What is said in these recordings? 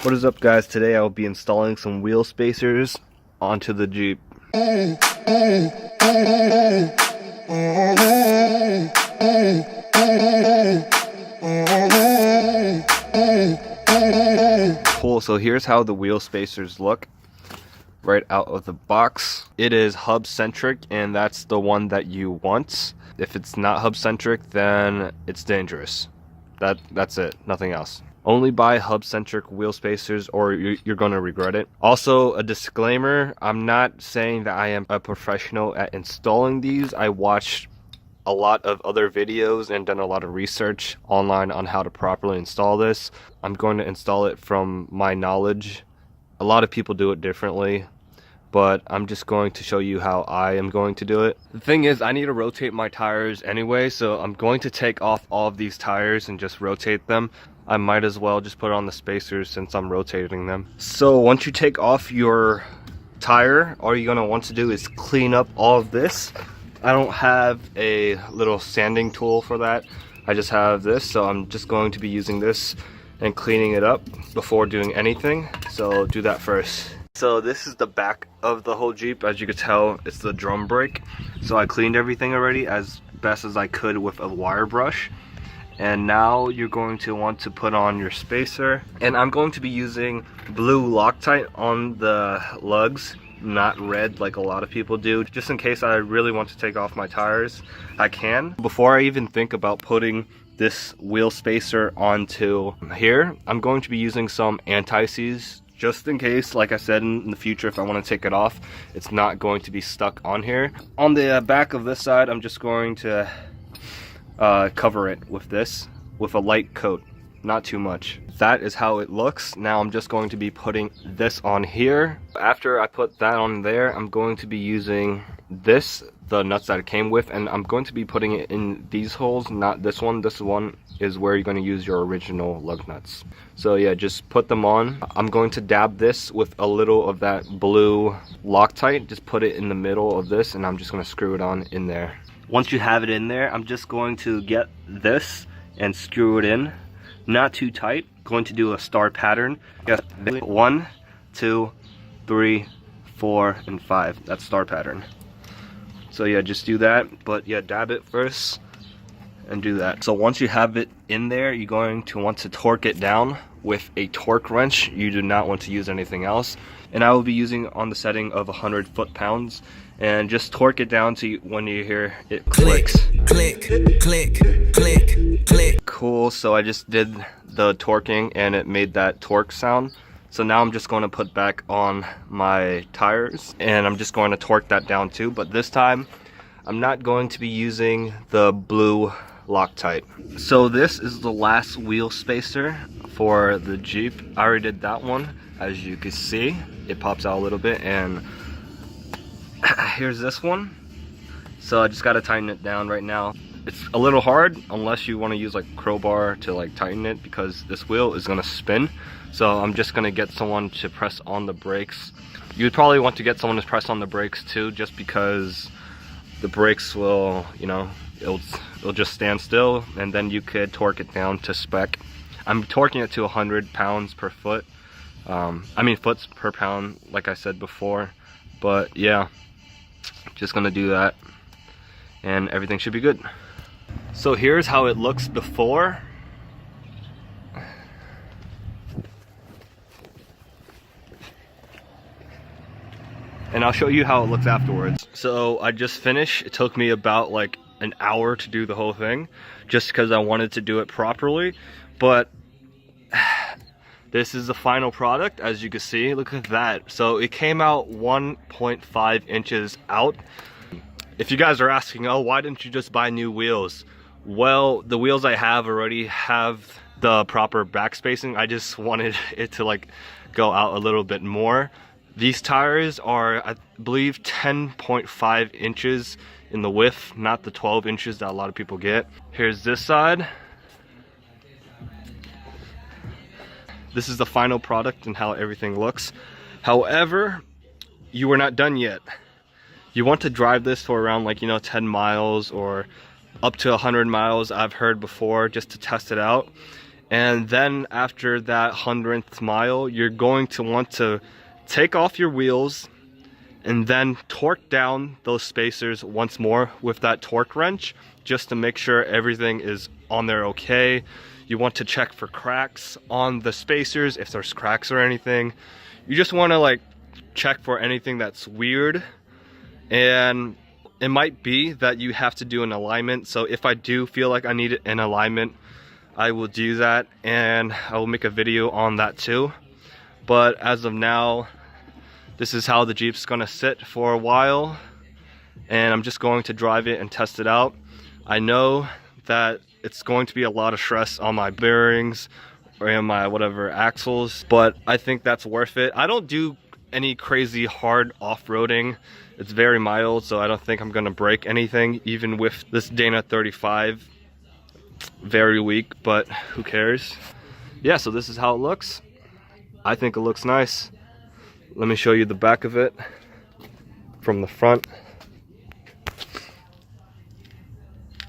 What is up, guys? Today I will be installing some wheel spacers onto the Jeep. Cool, so here's how the wheel spacers look right out of the box. It is hub centric, and that's the one that you want. If it's not hub centric, then it's dangerous. That's it, nothing else. Only buy hub-centric wheel spacers or you're going to regret it. Also, a disclaimer, I'm not saying that I am a professional at installing these. I watched a lot of other videos and done a lot of research online on how to properly install this. I'm going to install it from my knowledge. A lot of people do it differently, but I'm just going to show you how I am going to do it. The thing is, I need to rotate my tires anyway, so I'm going to take off all of these tires and just rotate them. I might as well just put on the spacers since I'm rotating them. So once you take off your tire, all you're gonna want to do is clean up all of this. I don't have a little sanding tool for that. I just have this, so I'm just going to be using this and cleaning it up before doing anything. So do that first. So this is the back of the whole Jeep. As you can tell, it's the drum brake. So I cleaned everything already as best as I could with a wire brush. And now you're going to want to put on your spacer. And I'm going to be using blue Loctite on the lugs, not red like a lot of people do. Just in case I really want to take off my tires, I can. Before I even think about putting this wheel spacer onto here, I'm going to be using some anti-seize just in case, like I said, in the future if I want to take it off, it's not going to be stuck on here. On the back of this side, I'm just going to cover it with this, with a light coat, not too much. That is how it looks. Now I'm just going to be putting this on here. After I put that on there, I'm going to be using this, the nuts that it came with, and I'm going to be putting it in these holes, not this one. This one is where you're going to use your original lug nuts. So yeah, just put them on. I'm going to dab this with a little of that blue Loctite, just put it in the middle of this, and I'm just going to screw it on in there. Once you have it in there, I'm just going to get this and screw it in. Not too tight. Going to do a star pattern. 1, 2, 3, 4, and 5. That's star pattern. So yeah, just do that. But yeah, dab it first and do that. So once you have it in there, you're going to want to torque it down with a torque wrench. You do not want to use anything else. And I will be using on the setting of 100 foot-pounds. And just torque it down to when you hear it clicks. Click, click, click, click. Cool, so I just did the torquing and it made that torque sound. So now I'm just going to put back on my tires and I'm just going to torque that down too. But this time, I'm not going to be using the blue Loctite. So this is the last wheel spacer for the Jeep. I already did that one. As you can see, it pops out a little bit, and here's this one. So I just got to tighten it down right now. It's a little hard unless you want to use like a crowbar to like tighten it, because this wheel is going to spin. So I'm just going to get someone to press on the brakes. You'd probably want to get someone to press on the brakes too, just because the brakes will, you know, it'll just stand still, and then you could torque it down to spec. I'm torquing it to 100 pounds per foot. I mean foots per pound, like I said before. But yeah, just gonna do that and everything should be good. So here's how it looks before. And I'll show you how it looks afterwards. So I just finished. It took me about like an hour to do the whole thing, just because I wanted to do it properly. But this is the final product, as you can see. Look at that. So it came out 1.5 inches out. If you guys are asking, oh, why didn't you just buy new wheels? Well, the wheels I have already have the proper back spacing. I just wanted it to like go out a little bit more. These tires are, I believe, 10.5 inches in the width, not the 12 inches that a lot of people get. Here's this side. This is the final product and how everything looks. However, you are not done yet. You want to drive this for around, like, you know, 10 miles or up to 100 miles, I've heard before, just to test it out. And then after that 100th mile, you're going to want to take off your wheels and then torque down those spacers once more with that torque wrench, just to make sure everything is on there okay. You want to check for cracks on the spacers, if there's cracks or anything. You just want to like check for anything that's weird. And it might be that you have to do an alignment. So if I do feel like I need an alignment, I will do that, and I will make a video on that too. But as of now, this is how the Jeep's gonna sit for a while, and I'm just going to drive it and test it out. I know that it's going to be a lot of stress on my bearings or in my whatever axles, but I think that's worth it. I don't do any crazy hard off-roading. It's very mild, so I don't think I'm gonna break anything, even with this Dana 35. Very weak, but who cares? Yeah, so this is how it looks. I think it looks nice. Let me show you the back of it from the front.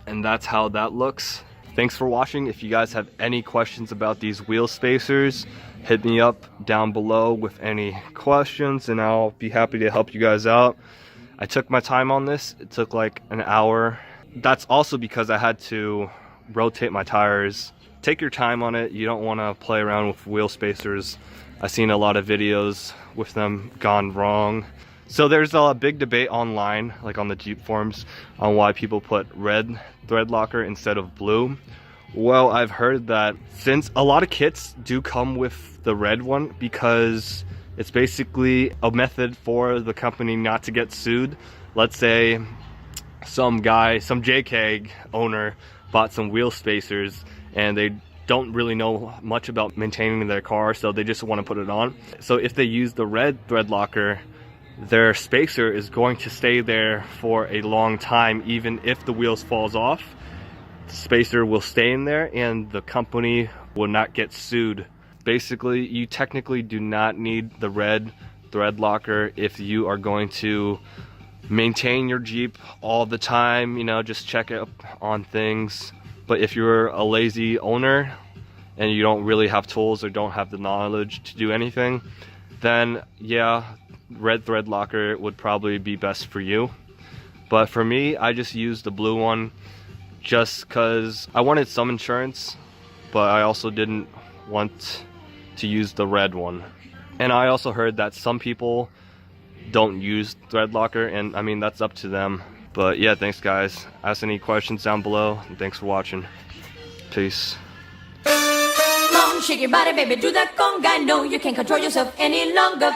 And that's how that looks. Thanks for watching. If you guys have any questions about these wheel spacers, hit me up down below with any questions and I'll be happy to help you guys out. I took my time on this. It took like an hour. That's also because I had to rotate my tires. Take your time on it. You don't want to play around with wheel spacers. I've seen a lot of videos with them gone wrong. So there's a big debate online, like on the Jeep forums, on why people put red thread locker instead of blue. Well, I've heard that since a lot of kits do come with the red one because it's basically a method for the company not to get sued. Let's say some guy, some JK owner bought some wheel spacers and they don't really know much about maintaining their car, so they just want to put it on. So if they use the red thread locker, their spacer is going to stay there for a long time. Even if the wheels falls off, the spacer will stay in there and the company will not get sued. Basically, you technically do not need the red thread locker if you are going to maintain your Jeep all the time, you know, just check up on things. But if you're a lazy owner and you don't really have tools or don't have the knowledge to do anything, then yeah, red thread locker would probably be best for you. But for me, I just used the blue one just because I wanted some insurance, but I also didn't want to use the red one. And I also heard that some people don't use thread locker, and I mean, that's up to them. But yeah, thanks guys. Ask any questions down below, and thanks for watching. Peace. Come on, shake your body, baby, do that conga. No, you can't control yourself any longer.